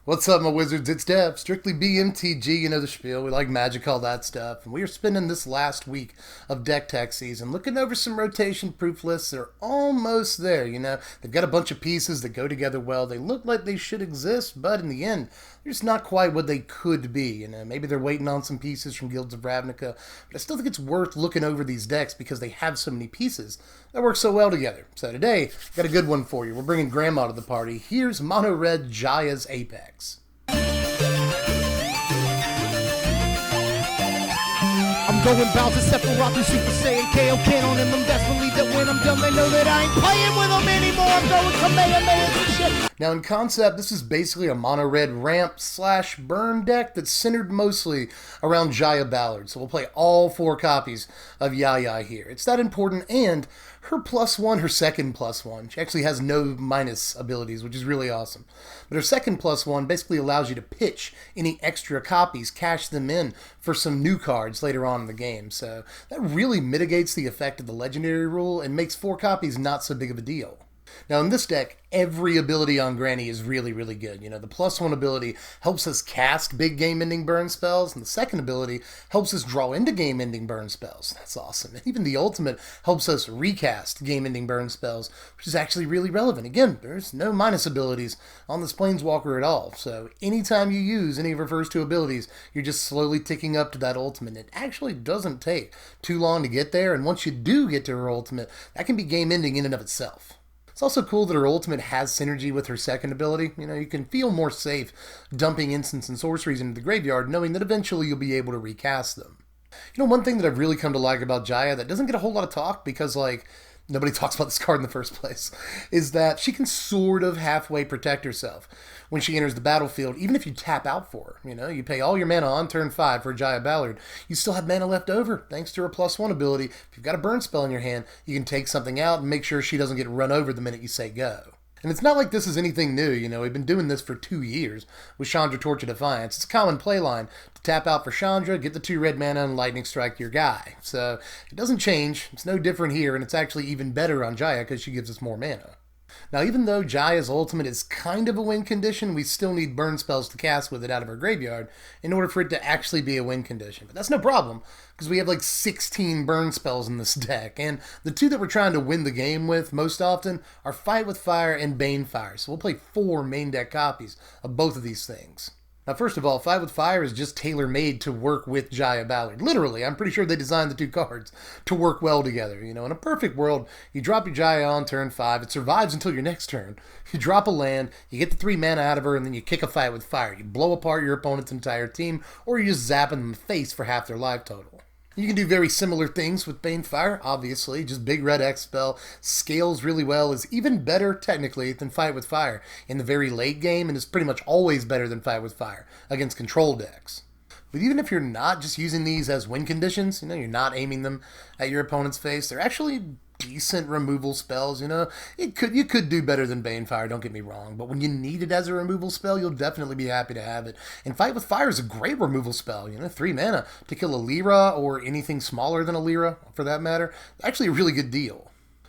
What's up, my wizards? It's Dev, strictly BMTG, you know the spiel. We like magic, all that stuff. And we are spending this last week of Deck Tech season looking over some rotation proof lists that are almost there, you know. They've got a bunch of pieces that go together well. They look like they should exist, but in the end, they're just not quite what they could be, you know. Maybe they're waiting on some pieces from Guilds of Ravnica, but I still think it's worth looking over these decks because they have so many pieces that work so well together. So today, got a good one for you. We're bringing Grandma to the party. Here's Mono Red Jaya's Apex. I'm going Bowser, Sephiroth, and Super Saiyan KO can on them. Best believe that when I'm done, they know that I ain't playing with them anymore. I'm going Kamehameha and shit. Now, in concept, this is basically a mono-red ramp/burn deck that's centered mostly around Jaya Ballard. So we'll play all 4 copies of Jaya here. It's that important, and her +1, her second +1, she actually has no minus abilities, which is really awesome. But her second +1 basically allows you to pitch any extra copies, cash them in for some new cards later on in the game. So that really mitigates the effect of the legendary rule and makes 4 copies not so big of a deal. Now in this deck, every ability on Granny is really, really good. You know, the +1 ability helps us cast big game-ending burn spells, and the second ability helps us draw into game-ending burn spells. That's awesome. And even the ultimate helps us recast game-ending burn spells, which is actually really relevant. Again, there's no minus abilities on this Planeswalker at all, so anytime you use any of her first 2 abilities, you're just slowly ticking up to that ultimate. It actually doesn't take too long to get there, and once you do get to her ultimate, that can be game-ending in and of itself. It's also cool that her ultimate has synergy with her second ability. You know, you can feel more safe dumping instants and sorceries into the graveyard, knowing that eventually you'll be able to recast them. You know, one thing that I've really come to like about Jaya that doesn't get a whole lot of talk because, like, nobody talks about this card in the first place, is that she can sort of halfway protect herself when she enters the battlefield, even if you tap out for her. You know, you pay all your mana on turn 5 for Jaya Ballard. You still have mana left over, thanks to her +1 ability. If you've got a burn spell in your hand, you can take something out and make sure she doesn't get run over the minute you say go. And it's not like this is anything new, you know, we've been doing this for 2 years with Chandra Torch of Defiance. It's a common playline to tap out for Chandra, get the 2 red mana, and lightning strike your guy. So it doesn't change, it's no different here, and it's actually even better on Jaya because she gives us more mana. Now, even though Jaya's ultimate is kind of a win condition, we still need burn spells to cast with it out of our graveyard in order for it to actually be a win condition. But that's no problem, because we have like 16 burn spells in this deck, and the 2 that we're trying to win the game with most often are Fight with Fire and Banefire. So we'll play 4 main deck copies of both of these things. Now, first of all, Fight with Fire is just tailor-made to work with Jaya Ballard. Literally, I'm pretty sure they designed the 2 cards to work well together. You know, in a perfect world, you drop your Jaya on turn 5, it survives until your next turn. You drop a land, you get the 3 mana out of her, and then you kick a Fight with Fire. You blow apart your opponent's entire team, or you just zap them in the face for half their life total. You can do very similar things with Banefire, obviously. Just big red X spell, scales really well, is even better technically than Fight with Fire in the very late game, and is pretty much always better than Fight with Fire against control decks. But even if you're not just using these as win conditions, you know, you're not aiming them at your opponent's face, they're actually decent removal spells, you know. You could do better than Banefire, don't get me wrong, but when you need it as a removal spell, you'll definitely be happy to have it. And Fight with Fire is a great removal spell, you know, 3 mana to kill a Lyra or anything smaller than a Lyra, for that matter. Actually a really good deal.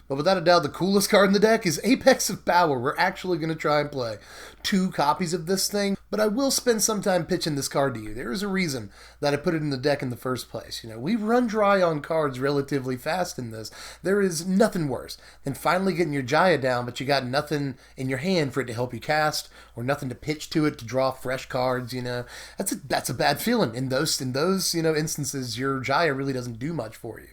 But without a doubt, the coolest card in the deck is Apex of Power. We're actually going to try and play 2 copies of this thing, but I will spend some time pitching this card to you. There is a reason that I put it in the deck in the first place. You know, we run dry on cards relatively fast in this. There is nothing worse than finally getting your Jaya down, but you got nothing in your hand for it to help you cast, or nothing to pitch to it to draw fresh cards, you know. That's a bad feeling. In those you know, instances, your Jaya really doesn't do much for you.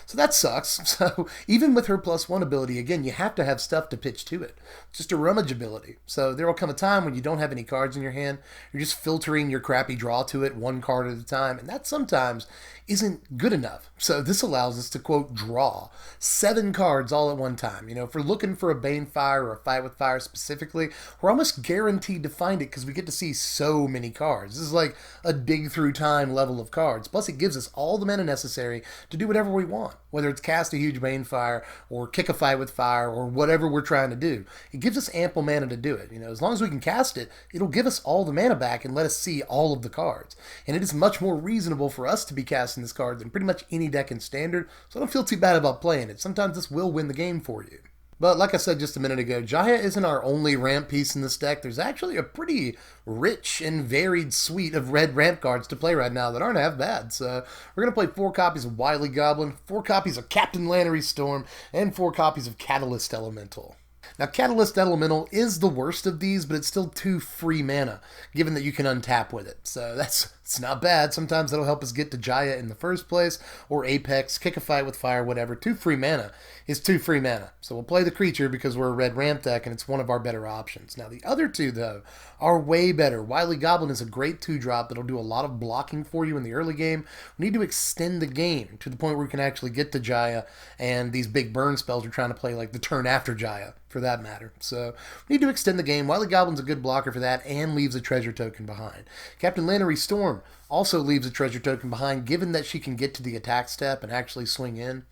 So that sucks. So even with her +1 ability, again, you have to have stuff to pitch to it. It's just a rummage ability. So there will come a time when you don't have any cards in your hand. You're just filtering your crappy draw to it 1 card at a time. And that sometimes isn't good enough. So this allows us to, quote, draw 7 cards all at one time. You know, if we're looking for a Banefire or a Fight with Fire specifically, we're almost guaranteed to find it because we get to see so many cards. This is like a dig through time level of cards. Plus it gives us all the mana necessary to do whatever we want. Whether it's cast a huge Banefire or kick a Fight with Fire or whatever we're trying to do. It gives us ample mana to do it. You know, as long as we can cast it, it'll give us all the mana back and let us see all of the cards. And it is much more reasonable for us to be casting this card than pretty much any deck in Standard, so I don't feel too bad about playing it. Sometimes this will win the game for you. But like I said just a minute ago, Jaya isn't our only ramp piece in this deck. There's actually a pretty rich and varied suite of red ramp cards to play right now that aren't half bad. So we're going to play 4 copies of Wily Goblin, 4 copies of Captain Lannery Storm, and 4 copies of Catalyst Elemental. Now, Catalyst Elemental is the worst of these, but it's still 2 free mana, given that you can untap with it. So it's not bad. Sometimes that'll help us get to Jaya in the first place, or Apex, kick a fight with fire, whatever. 2 free mana is 2 free mana. So we'll play the creature because we're a red ramp deck, and it's one of our better options. Now, the other 2, though, are way better. Wily Goblin is a great 2-drop that'll do a lot of blocking for you in the early game. We need to extend the game to the point where we can actually get to Jaya, and these big burn spells we're trying to play, like the turn after Jaya, for that matter. So we need to extend the game. Wily Goblin's a good blocker for that and leaves a treasure token behind. Captain Lannery Storm also leaves a treasure token behind, given that she can get to the attack step and actually swing in.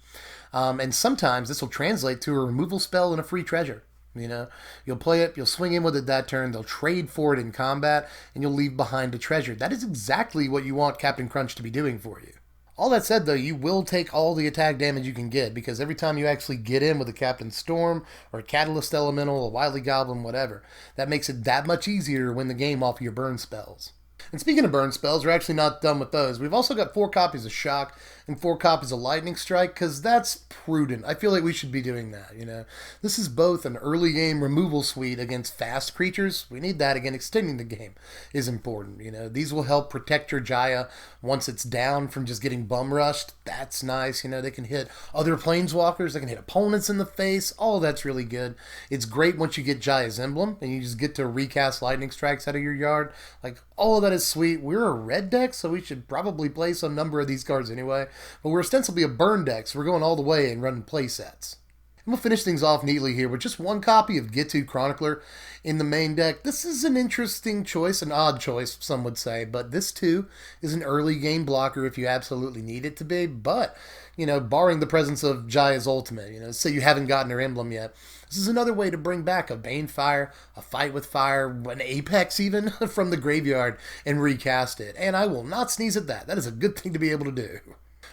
And sometimes this will translate to a removal spell and a free treasure. You know, you'll play it, you'll swing in with it that turn, they'll trade for it in combat, and you'll leave behind a treasure. That is exactly what you want Captain Crunch to be doing for you. All that said, though, you will take all the attack damage you can get, because every time you actually get in with a Captain Storm, or a Catalyst Elemental, a Wily Goblin, whatever, that makes it that much easier to win the game off of your burn spells. And speaking of burn spells, we're actually not done with those. We've also got 4 copies of Shock and 4 copies of Lightning Strike, because that's prudent. I feel like we should be doing that, you know. This is both an early game removal suite against fast creatures. We need that. Again, extending the game is important, you know. These will help protect your Jaya once it's down from just getting bum rushed. That's nice, you know. They can hit other planeswalkers. They can hit opponents in the face. All of that's really good. It's great once you get Jaya's Emblem and you just get to recast Lightning Strikes out of your yard. Like, all of that is sweet. We're a red deck, so we should probably play some number of these cards anyway. But we're ostensibly a burn deck, so we're going all the way and running play sets. And we'll finish things off neatly here with just 1 copy of Get To Chronicler in the main deck. This is an interesting choice, an odd choice, some would say, but this too is an early game blocker if you absolutely need it to be. But, you know, barring the presence of Jaya's Ultimate, you know, say you haven't gotten her emblem yet, this is another way to bring back a Banefire, a Fight with Fire, an Apex even, from the graveyard and recast it. And I will not sneeze at that. That is a good thing to be able to do.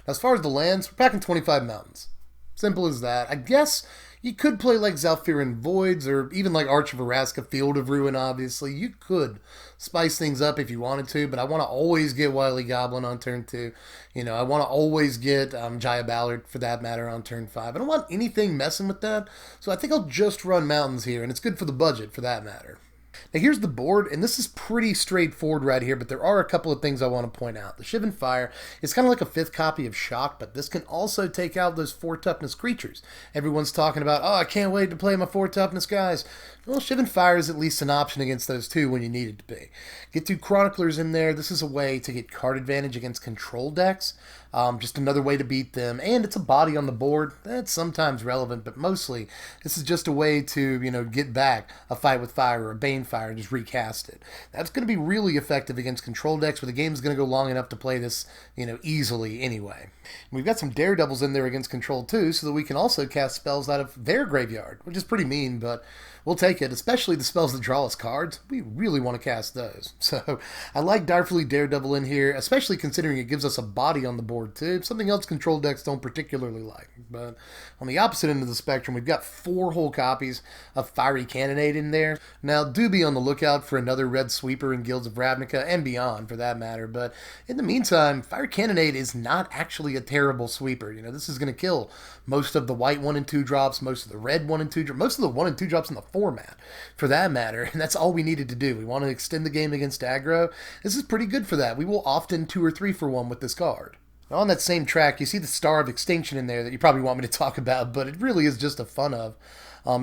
Now, as far as the lands, we're packing 25 mountains. Simple as that. I guess you could play like Zalfiran Voids or even like Arch of Araska, Field of Ruin, obviously. You could spice things up if you wanted to, but I want to always get Wily Goblin on turn 2. You know, I want to always get Jaya Ballard, for that matter, on turn 5. I don't want anything messing with that, so I think I'll just run mountains here, and it's good for the budget, for that matter. Now here's the board, and this is pretty straightforward right here, but there are a couple of things I want to point out. The Shivan Fire is kind of like a 5th copy of Shock, but this can also take out those 4 toughness creatures. Everyone's talking about, oh, I can't wait to play my 4 toughness guys. Well, Shivan Fire is at least an option against those 2 when you need it to be. Get 2 Chroniclers in there. This is a way to get card advantage against control decks. Just another way to beat them, and it's a body on the board. That's sometimes relevant, but mostly this is just a way to, you know, get back a Fight with Fire or a Banefire and just recast it. That's going to be really effective against control decks, where the game's going to go long enough to play this, you know, easily anyway. We've got some Daredevils in there against control too, so that we can also cast spells out of their graveyard, which is pretty mean, but we'll take it, especially the spells that draw us cards. We really want to cast those. So I like Direfully Daredevil in here, especially considering it gives us a body on the board too. Something else control decks don't particularly like. But on the opposite end of the spectrum, we've got 4 whole copies of Fiery Cannonade in there. Now, do be on the lookout for another red sweeper in Guilds of Ravnica, and beyond for that matter. But in the meantime, Fiery Cannonade is not actually a terrible sweeper. You know, this is going to kill most of the white 1 and 2 drops, most of the red 1 and 2 drops, most of the 1 and 2 drops in the format, for that matter. And that's all we needed to do. We want to extend the game against aggro. This is pretty good for that. We will often 2 or 3 for 1 with this card. Now, on that same track, you see the Star of Extinction in there that you probably want me to talk about, but it really is just a fun of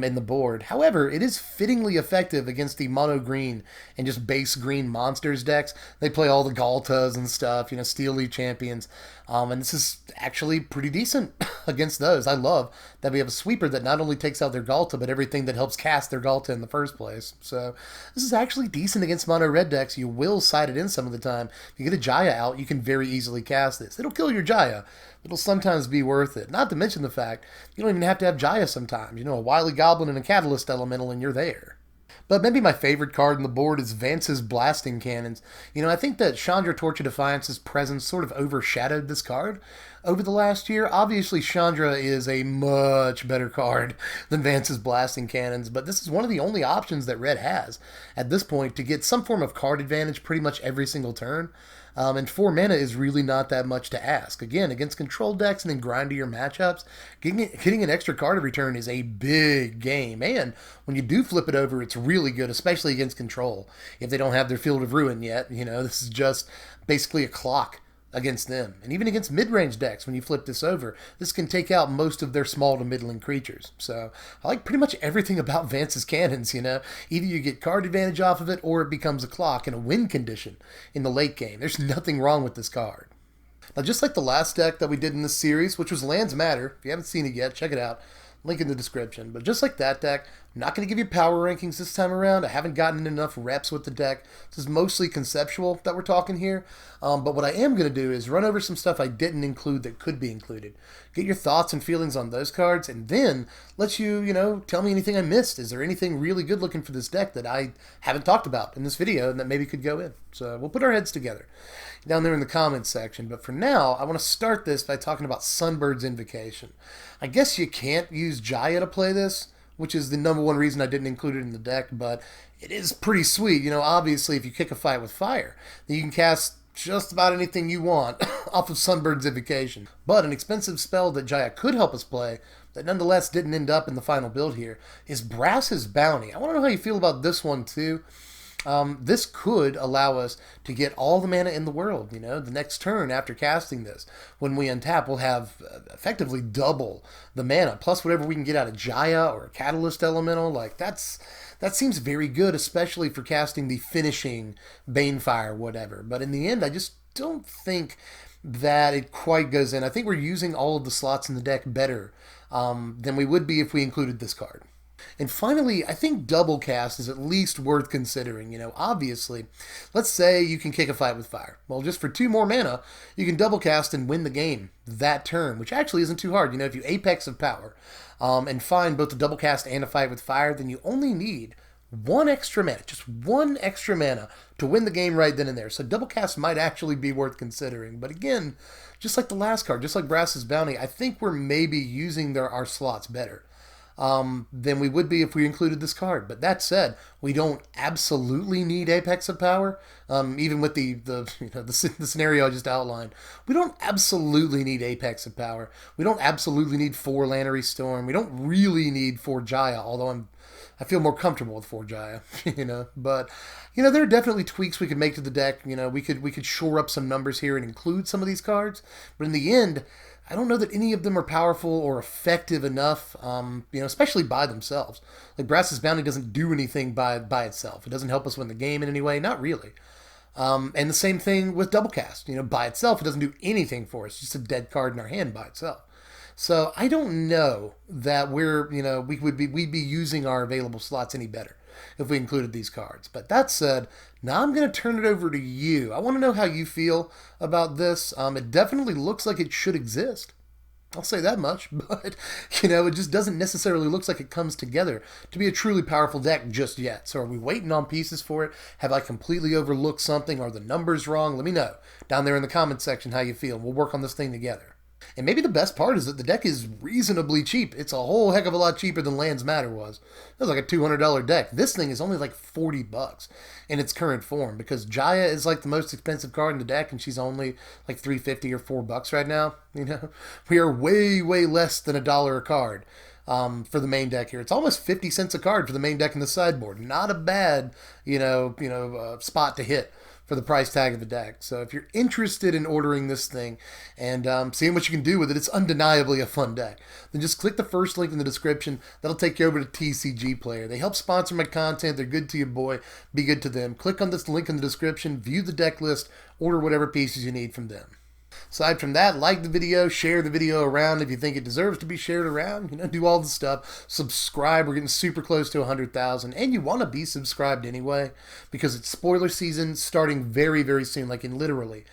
in the board. However, it is fittingly effective against the mono green and just base green monsters decks. They play all the Galtas and stuff, you know, Steel Leaf Champions, and this is actually pretty decent against those. I love that we have a sweeper that not only takes out their Galta, but everything that helps cast their Galta in the first place. So this is actually decent against mono red decks. You will side it in some of the time. If you get a Jaya out, you can very easily cast this. It'll kill your Jaya. It'll sometimes be worth it. Not to mention the fact you don't even have to have Jaya sometimes. You know, a Wily Goblin and a Catalyst Elemental, and you're there. But maybe my favorite card on the board is Vance's Blasting Cannons. You know, I think that Chandra Torch of Defiance's presence sort of overshadowed this card. over the last year. Obviously, Chandra is a much better card than Vance's Blasting Cannons, but this is one of the only options that Red has at this point to get some form of card advantage pretty much every single turn. And 4 mana is really not that much to ask. Again, against control decks and in grindier matchups, getting an extra card every turn is a big game. And when you do flip it over, it's really good, especially against control. If they don't have their Field of Ruin yet, this is just basically a clock against them. And even against mid-range decks, when you flip this over, this can take out most of their small to middling creatures. So I like pretty much everything about Vance's Cannons, Either you get card advantage off of it, or it becomes a clock in a win condition in the late game. There's nothing wrong with this card. Now, just like the last deck that we did in this series, which was Lands Matter, if you haven't seen it yet, check it out. Link in the description. But just like that deck, I'm not going to give you power rankings this time around. I haven't gotten enough reps with the deck. This is mostly conceptual that we're talking here. But what I am going to do is run over some stuff I didn't include that could be included. Get your thoughts and feelings on those cards, and then let you, tell me anything I missed. Is there anything really good looking for this deck that I haven't talked about in this video and that maybe could go in? So we'll put our heads together down there in the comments section. But for now, I want to start this by talking about Sunbirds Invocation. I guess you can't use Jaya to play this, which is the number one reason I didn't include it in the deck, but it is pretty sweet. Obviously, if you kick a fight with fire, then you can cast just about anything you want off of Sunbirds Invocation. But an expensive spell that Jaya could help us play, that nonetheless didn't end up in the final build here, is Brass's Bounty. I want to know how you feel about this one, too. This could allow us to get all the mana in the world, the next turn after casting this. When we untap, we'll have effectively double the mana, plus whatever we can get out of Jaya or a Catalyst Elemental. That seems very good, especially for casting the finishing Banefire, whatever. But in the end, I just don't think that it quite goes in. I think we're using all of the slots in the deck better than we would be if we included this card. And finally, I think double cast is at least worth considering. Obviously, let's say you can kick a fight with fire. Well, just for 2 more mana, you can double cast and win the game that turn, which actually isn't too hard. If you Apex of Power and find both a double cast and a fight with fire, then you only need 1 extra mana, just 1 extra mana to win the game right then and there. So double cast might actually be worth considering. But again, just like the last card, just like Brass's Bounty, I think we're maybe using our slots better than we would be if we included this card. But that said, we don't absolutely need Apex of Power, even with the scenario I just outlined. We don't absolutely need Apex of Power. We don't absolutely need 4 Lannery Storm. We don't really need 4 Jaya, although I feel more comfortable with 4 Jaya, But, there are definitely tweaks we could make to the deck. We could shore up some numbers here and include some of these cards. But in the end, I don't know that any of them are powerful or effective enough, especially by themselves. Like Brass's Bounty doesn't do anything by itself. It doesn't help us win the game in any way, not really. And the same thing with Double Cast. By itself, it doesn't do anything for us. It's just a dead card in our hand by itself. So I don't know that we'd be using our available slots any better if we included these cards. But that said, now I'm going to turn it over to you. I want to know how you feel about this. It definitely looks like it should exist. I'll say that much, but, it just doesn't necessarily look like it comes together to be a truly powerful deck just yet. So are we waiting on pieces for it? Have I completely overlooked something? Are the numbers wrong? Let me know down there in the comment section how you feel. We'll work on this thing together. And maybe the best part is that the deck is reasonably cheap. It's a whole heck of a lot cheaper than Lands Matter was. It was like a $200 deck. This thing is only like $40 in its current form, because Jaya is like the most expensive card in the deck, and she's only like $3.50 or $4 right now. We are way, way less than $1 a card for the main deck here. It's almost 50 cents a card for the main deck in the sideboard. Not a bad, spot to hit for the price tag of the deck. So if you're interested in ordering this thing and seeing what you can do with it, it's undeniably a fun deck. Then just click the first link in the description. That'll take you over to TCG Player. They help sponsor my content. They're good to your boy. Be good to them. Click on this link in the description. View the deck list. Order whatever pieces you need from them. Aside from that, like the video, share the video around if you think it deserves to be shared around. Do all the stuff. Subscribe. We're getting super close to 100,000. And you want to be subscribed anyway, because it's spoiler season starting very, very soon, like in literally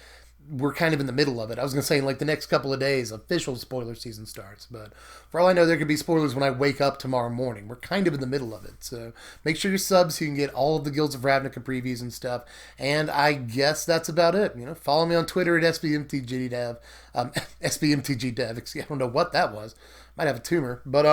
we're kind of in the middle of it. I was going to say in like the next couple of days, official spoiler season starts. But for all I know, there could be spoilers when I wake up tomorrow morning. We're kind of in the middle of it. So make sure you're subs so you can get all of the Guilds of Ravnica previews and stuff. And I guess that's about it. You know, follow me on Twitter at SBMTGDev. SBMTGDev. I don't know what that was. Might have a tumor. But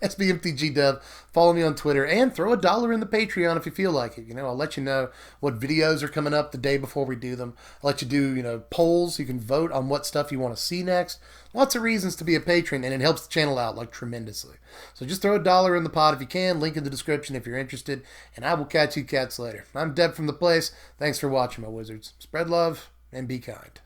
SBMTGDev. Follow me on Twitter and throw $1 in the Patreon if you feel like it. You know, I'll let you know what videos are coming up the day before we do them. I'll let you do, you know, polls. You can vote on what stuff you want to see next. Lots of reasons to be a patron, and it helps the channel out like tremendously. So just throw $1 in the pot if you can. Link in the description if you're interested. And I will catch you cats later. I'm Deb from The Place. Thanks for watching, my wizards. Spread love and be kind.